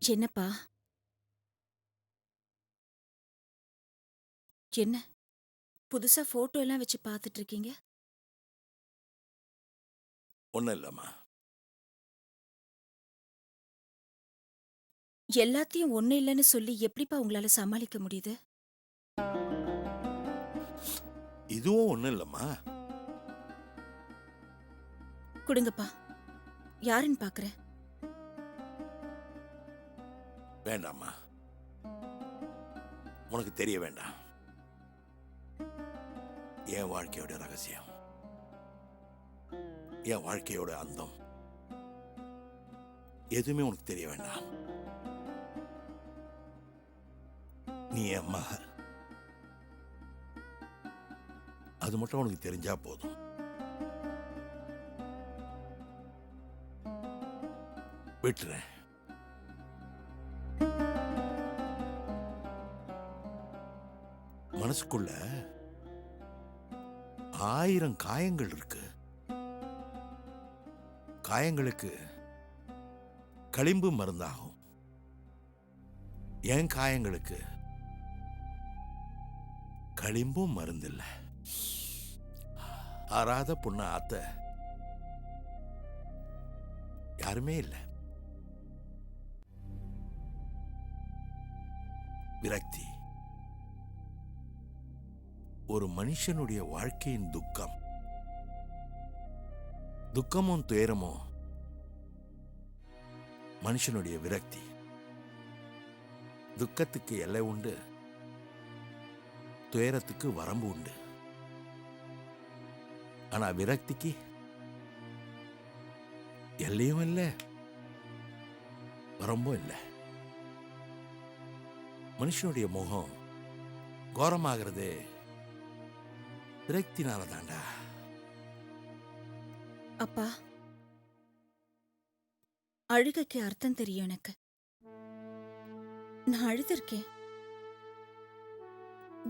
என்னப்பா? என்ன புதுசா போட்டோ எல்லாம் வச்சு பார்த்துட்டு இருக்கீங்க? ஒன்றும் இல்லைம்மா. எல்லாத்தையும் ஒண்ணு இல்லைன்னு சொல்லி எப்படிப்பா உங்களால சமாளிக்க முடியுது? இதுவும் ஒன்றும் இல்லைம்மா. குடுங்கப்பா. யாருன்னு பார்க்கறேன். வேண்டாம்மா, உனக்கு தெரிய வேண்டாம். என் வாழ்க்கையோட ரகசியம், என் வாழ்க்கையோட அந்தம் எதுவுமே உனக்கு தெரிய வேண்டாம். நீ என் மக, அது மட்டும் உனக்கு தெரிஞ்சா போதும். விட்டுறேன். மனசுக்குள்ள 1000 காயங்கள் இருக்கு. காயங்களுக்கு களிம்பு மருந்தாகும். என் காயங்களுக்கு களிம்பும் மருந்தில்லை. ஆறாத புண்ண ஆத்த யாருமே இல்லை. விரக்தி ஒரு மனுஷனுடைய வாழ்க்கையின் துக்கம். துக்கமும் துயரமும் மனுஷனுடைய விரக்தி. துக்கத்துக்கு எல்லை உண்டு, துயரத்துக்கு வரம்பு உண்டு. ஆனா விரக்திக்கு எல்லையும் இல்லை, வரம்பும் இல்லை. மனுஷனுடைய முகம் கோரமாகிறது விரக்தினால தாண்டா. அப்பா, அழுகைக்கு அர்த்தம் தெரியும் எனக்கு. நான் அழுதுருக்கேன்.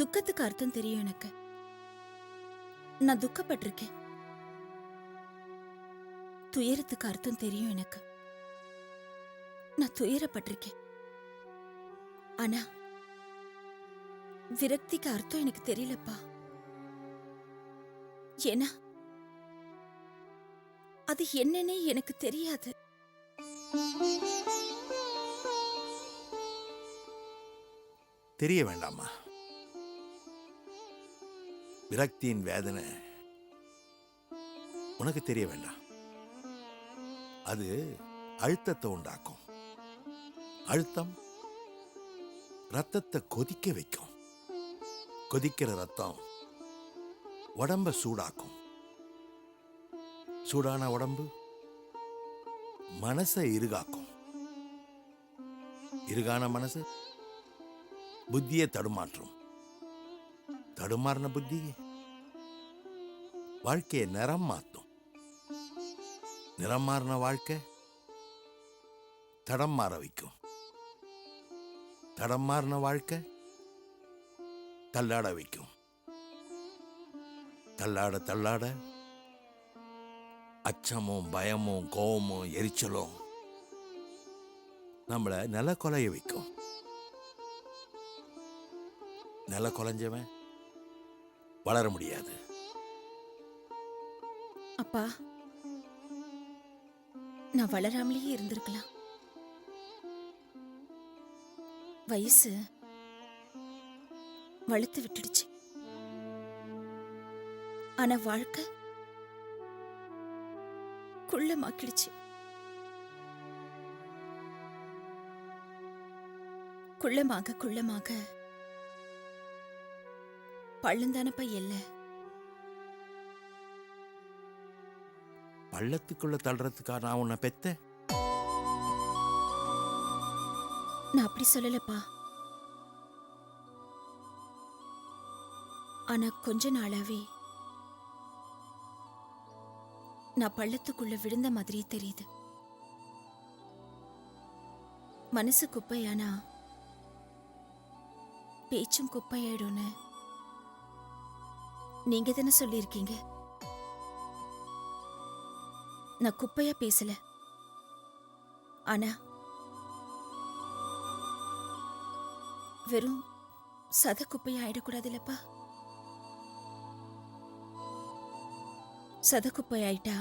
துக்கத்துக்கு அர்த்தம் தெரியும் எனக்கு. நான் துக்கப்பட்டிருக்கேன். துயரத்துக்கு அர்த்தம் தெரியும் எனக்கு. நான் துயரப்பட்டிருக்கேன். ஆனா விரக்திக்கு அர்த்தம் எனக்கு தெரியலப்பா. ஏன்னா அது என்னன்னே எனக்கு தெரியாது. தெரிய வேண்டாமா? விரக்தியின் வேதனை உனக்கு தெரிய வேண்டாம். அது அழுத்தத்தை உண்டாக்கும். அழுத்தம் ரத்தத்தை கொதிக்க வைக்கும். கொதிக்கிற ரத்தம் உடம்ப சூடாக்கும். சூடான உடம்பு மனசை இறுகாக்கும். இறுகான மனசு புத்தியை தடுமாற்றும். தடுமாறின புத்தி வாழ்க்கையை நிறம் மாற்றும். நிறம் மாறின வாழ்க்கை தடம் மாற வைக்கும். தடம் மாறின வாழ்க்கை தள்ளாட வைக்கும். தள்ளாட தள்ளாட அச்சமும் பயமும் கோபமும் எரிச்சலும் நம்மளை நில கொலைய வைக்கும். நில கொலைஞ்சவன் வளர முடியாது. அப்பா, நான் வளராமலேயே இருந்திருக்கலாம். வயசு வளர்த்து விட்டுடுச்சு. ஆனா வாழ்க்கை குள்ளமாக்கிடுச்சு. குள்ளமாக குள்ளமாக பள்ளந்தானப்பா எல்லை. பள்ளத்துக்குள்ள தள்ளுறதுக்கா நான் உன்னை பெத்த? நான் அப்படி சொல்லலப்பா. ஆனா கொஞ்ச நாளாவே நான் பள்ளத்துக்குள்ள விழுந்த மாதிரியே தெரியுது. மனசு குப்பையானா பேச்சும் குப்பையாயிடும்னு நீங்க தானே சொல்லியிருக்கீங்க. நான் குப்பையா பேசல. ஆனா வெறும் சத குப்பையா ஆயிடக்கூடாது இல்லப்பா. சத குப்பை ஆயிட்டா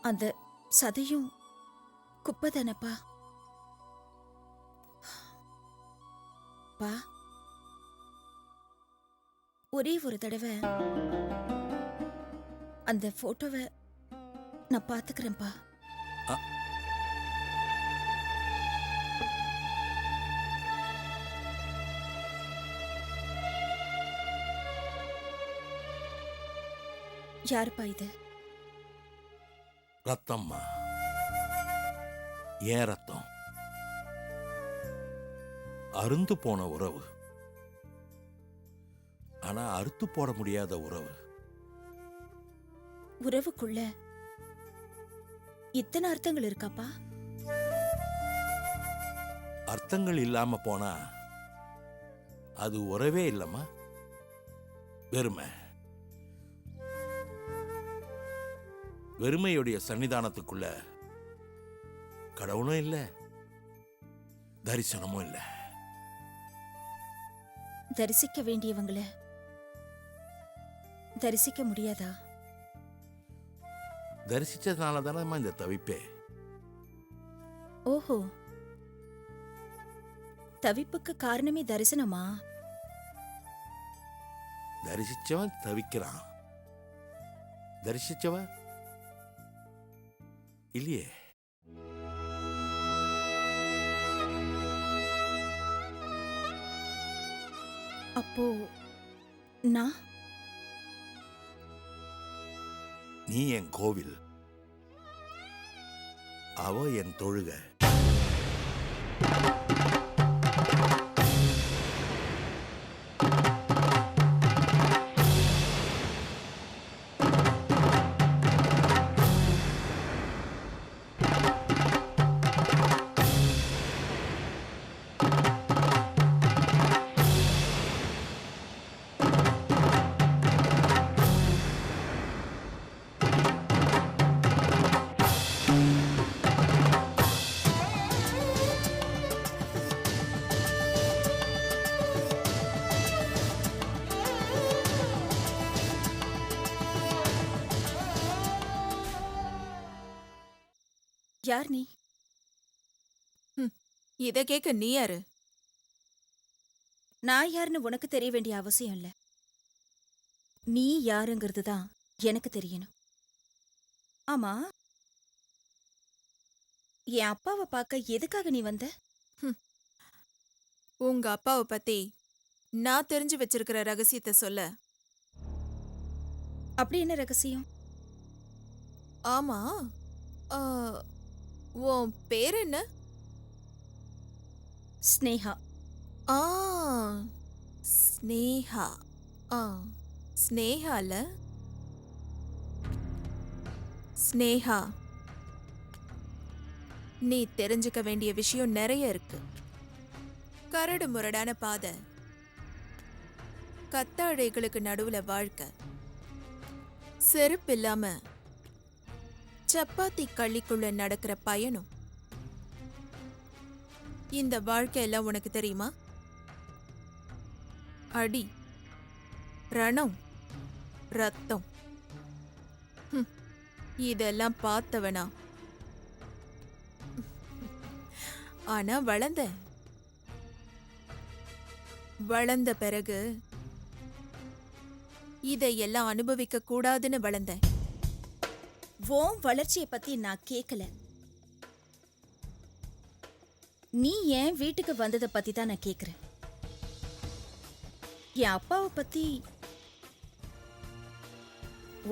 அந்த சதையும் குப்பை தானப்பா. பா, ஒரே ஒரு தடவை அந்த போட்டோவை நான் பாத்துக்கிறேன்ப்பா. அ, யாருப்பா இது? ரத்தம்மா, ஏன் ரத்தம்? அருந்து போன உறவு, ஆனா அறுத்து போட முடியாத உறவு. உறவுக்குள்ள இத்தனை அர்த்தங்கள் இருக்காப்பா? அர்த்தங்கள் இல்லாம போனா அது உறவே இல்லம்மா, வெறுமை. வெறுமையுடைய சன்னிதானத்துக்குள்ள கடவுளும் இல்ல, தரிசனமும் இல்ல. தரிசிக்க வேண்டியவங்களை தரிசிக்க முடியாதா? தரிசிச்சதுனால தானேம்மா இந்த தவிப்பே. ஓஹோ, தவிப்புக்கு காரணமே தரிசனமா? தரிசிச்சவன் தவிக்கிறான், தரிசிச்சவன் இல்லையே. அப்போ நான் நீ என் கோவில், அவ என் தொழுக. யார் நீ? இத கேக்க நீ யாரு? நான் யாருன்னு உனக்கு தெரிய வேண்டிய அவசியம் இல்ல. நீ யாருங்கிறது தான் எனக்கு தெரியணும். ஆமா, என் அப்பாவை பார்க்க எதுக்காக நீ வந்த? உங்க அப்பாவை பத்தி நான் தெரிஞ்சு வச்சிருக்கிற ரகசியத்தை சொல்ல. அப்படி என்ன ரகசியம்? ஆமா, ஆ, உன் பேர் என்ன? ஸ்னேகா. ஆ, ஸ்னேகா. ஆ, ஸ்னேகால ஸ்னேகா, நீ தெரிஞ்சுக்க வேண்டிய விஷயம் நிறைய இருக்கு. கரடு முரடான பாதை, கத்தாழைகளுக்கு நடுவுல வாழ்க்கை, செருப்பு இல்லாம சப்பாத்தி கள்ளிக்குள்ள நடக்கிற பயணம். இந்த வாழ்க்கை எல்லாம் உனக்கு தெரியுமா? அடி, ரணம், ரத்தம், இதெல்லாம் பார்த்தவனா? ஆனா வளர்ந்த பிறகு இதையெல்லாம் அனுபவிக்க கூடாதுன்னு வளர்ந்த. உன் வளர்ச்சியை பத்தி நான் கேட்கல. நீ ஏன் வீட்டுக்கு வந்ததை பத்தி தான் நான் கேக்குறேன். என் அப்பாவை பத்தி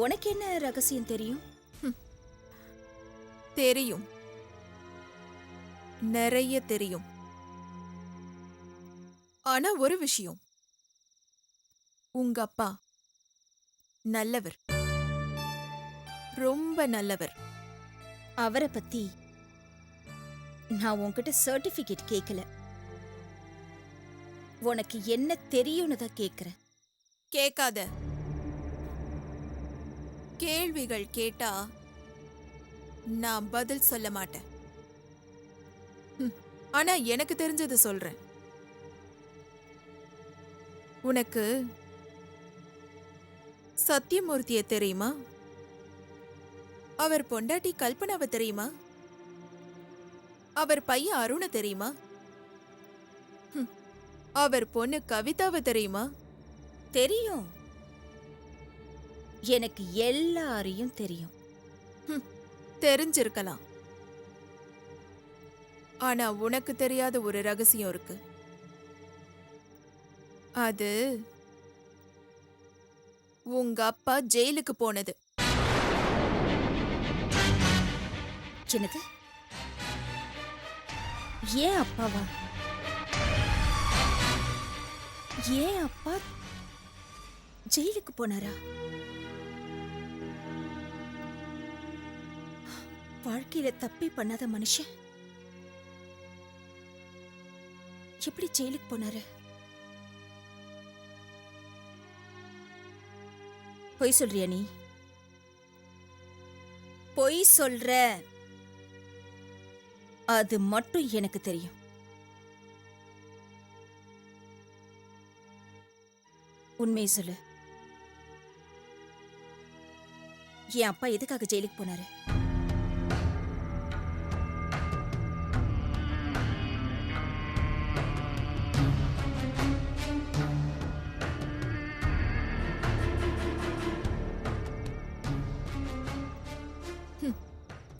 உனக்கு என்ன ரகசியம் தெரியும்? தெரியும், நிறைய தெரியும். ஆனா ஒரு விஷயம், உங்க அப்பா நல்லவர், ரொம்ப நல்லவர். அவரை பத்தி நான் உன்கிட்ட சர்டிபிகேட் கேட்கல. உனக்கு என்ன தெரியும்னு தான் கேக்குறேன். கேட்காத. கேள்விகள் கேட்டா நான் பதில் சொல்ல மாட்டேன். ஆனா எனக்கு தெரிஞ்சது சொல்றேன். உனக்கு சத்தியமூர்த்திய தெரியுமா? அவர் பொண்டாட்டி கல்பனாவை தெரியுமா? அவர் பையன் அருண தெரியுமா? அவர் பொண்ணு கவிதாவை தெரியுமா? தெரியும். எனக்கு எல்லாரையும் தெரியும். தெரிஞ்சிருக்கலாம். ஆனா உனக்கு தெரியாத ஒரு ரகசியம் இருக்கு. அது உங்க அப்பா ஜெயிலுக்கு போனது. என்னது? ஏன் அப்பாவா? ஏன் அப்பா ஜெயிலுக்கு போனாரா? வாழ்க்கையில தப்பே பண்ணாத மனுஷன் எப்படி ஜெயிலுக்கு போனாரு? பொய் சொல்றியா நீ? பொய் சொல்ற. அது மட்டும் எனக்கு தெரியும். உண்மையை சொல்லு. என் அப்பா எதுக்காக ஜெயிலுக்கு போனாரு?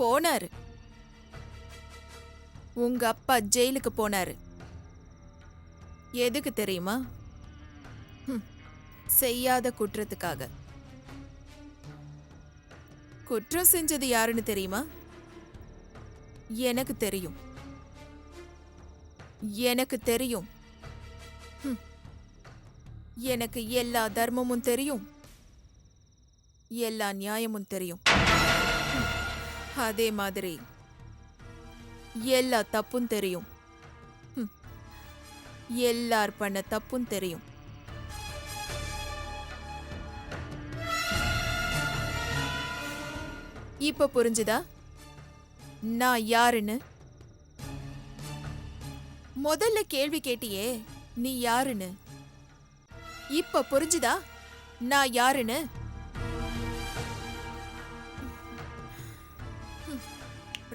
போனாரு. உங்க அப்பா ஜெயிலுக்கு போனாரு. எதுக்கு தெரியுமா? செய்யாத குற்றத்துக்காக. குற்றம் செஞ்சது யாருன்னு தெரியுமா? எனக்கு தெரியும். எனக்கு தெரியும். எனக்கு எல்லா தர்மமும் தெரியும், எல்லா நியாயமும் தெரியும். அதே மாதிரி எல்லா தப்பும் தெரியும். எல்லார் பண்ண தப்பும் தெரியும். இப்ப புரிஞ்சுதா நான் யாருன்னு? முதல்ல கேள்வி கேட்டியே நீ யாருன்னு. இப்ப புரிஞ்சுதா நான் யாருன்னு?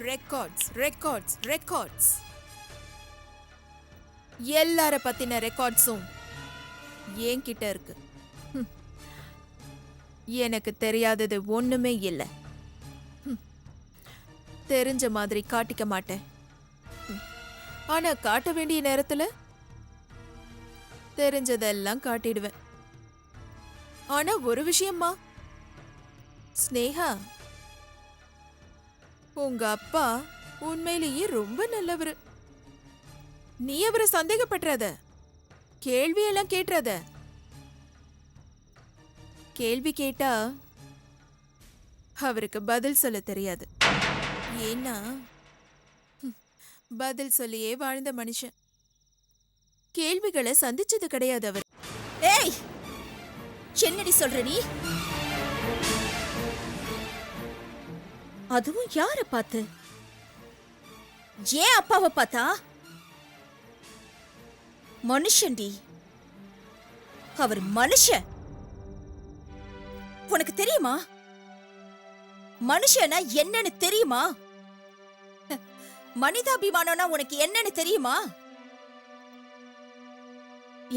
Records records records. எல்லார பத்தின ரெக்கார்ட்ஸும் என்கிட்ட இருக்கு. எனக்கு தெரியாதது ஒண்ணுமே இல்லை. தெரிஞ்ச மாதிரி காட்டிக்க மாட்டேன். ஆனா காட்ட வேண்டிய நேரத்துல தெரிஞ்சதெல்லாம் காட்டிடுவேன். ஆனா ஒரு விஷயம்மா ஸ்னேகா, உங்க அப்பா உண்மையிலேயே ரொம்ப நல்லவரு. நீ அவரை சந்தேகப்படுறாத, கேள்வியெல்லாம் கேட்டுறாத. கேள்வி கேட்டா அவருக்கு பதில் சொல்ல தெரியாது. ஏன்னா பதில் சொல்லியே வாழ்ந்த மனுஷன். கேள்விகளை சந்திச்சது கிடையாது அவர். ஏய், என்னடி சொல்ற நீ? அதுவும் யார பார்த்து? ஏன் அப்பாவை பார்த்தா? மனுஷன்டி, அவர் மனுஷன். உனக்கு தெரியுமா? மனுஷனா என்னன்னு தெரியுமா? மனிதாபிமானம்னா உனக்கு என்னன்னு தெரியுமா?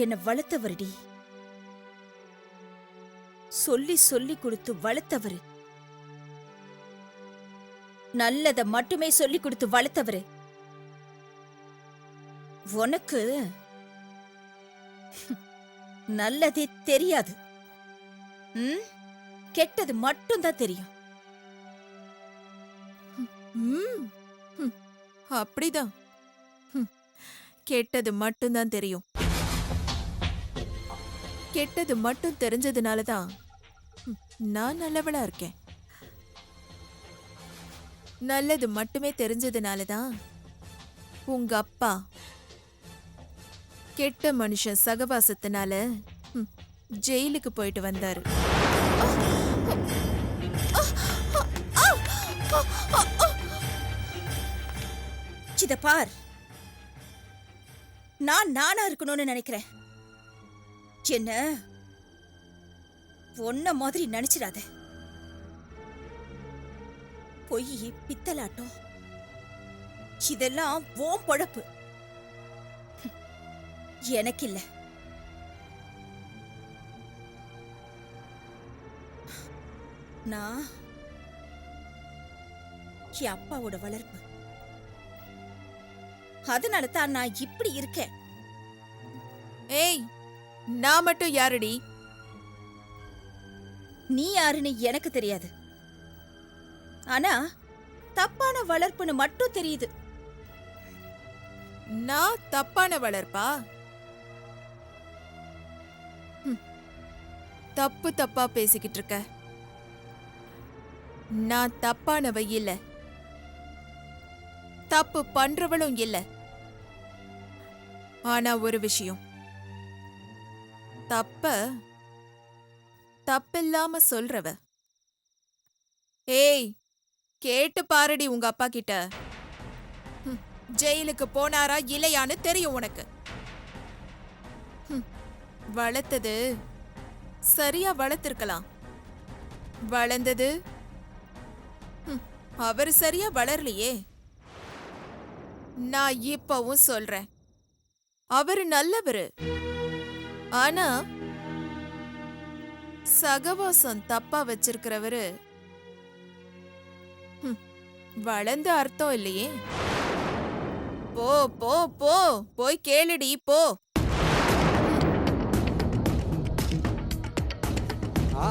என்ன வளர்த்தவருடி, சொல்லி சொல்லி கொடுத்து வளர்த்தவரு. நல்லத மட்டுமே சொல்லி கொடுத்து வளர்த்தவரு. உனக்கு நல்லதே தெரியாது. கெட்டது மட்டும்தான் தெரியும். அப்படிதான். கெட்டது மட்டும்தான் தெரியும். கெட்டது மட்டும் தெரிஞ்சதுனாலதான் நான் நல்லவளா இருக்கேன். நல்லது மட்டுமே தெரிஞ்சதுனாலதான் உங்க அப்பா கெட்ட மனுஷன் சகவாசத்தினால ஜெயிலுக்கு போயிட்டு வந்தாரு. இத பார், நான் நானா இருக்கணும்னு நினைக்கிறேன். என்ன பொண்ண மாதிரி நினைச்சிடாத. பொய், பித்தலாட்டம் இதெல்லாம் ஓம் பொழப்பு, எனக்கு இல்ல. நான் என் அப்பாவோட வளர்ப்பு. அதனால தான் நான் இப்படி இருக்கேன். ஏய், நான் மட்டும் யாருடி? நீ யாருன்னு எனக்கு தெரியாது. ஆனா தப்பான வளர்ப்புன்னு மட்டும் தெரியுது. நான் தப்பான வளர்ப்பா? தப்பு தப்பா பேசிக்கிட்டு இருக்க. நான் தப்பானவ இல்ல, தப்பு பண்றவளும் இல்ல. ஆனா ஒரு விஷயம், தப்பில்லாம சொல்றவ. ஏய், கேட்டு பாருடி உங்க அப்பா கிட்ட. ஜெயிலுக்கு போனாரா இல்லையான்னு தெரியும் உனக்கு. வளர்த்தது சரியா வளர்த்திருக்கலாம், வளர்ந்தது அவர் சரியா வளரலையே. நான் இப்பவும் சொல்றேன், அவரு நல்லவரு. ஆனா சகவாசம் தப்பா வச்சிருக்கிறவரு வளர்ந்த அர்த்தம் இல்லையே. போ போ போ, போய் கேளுடி போ. ஆ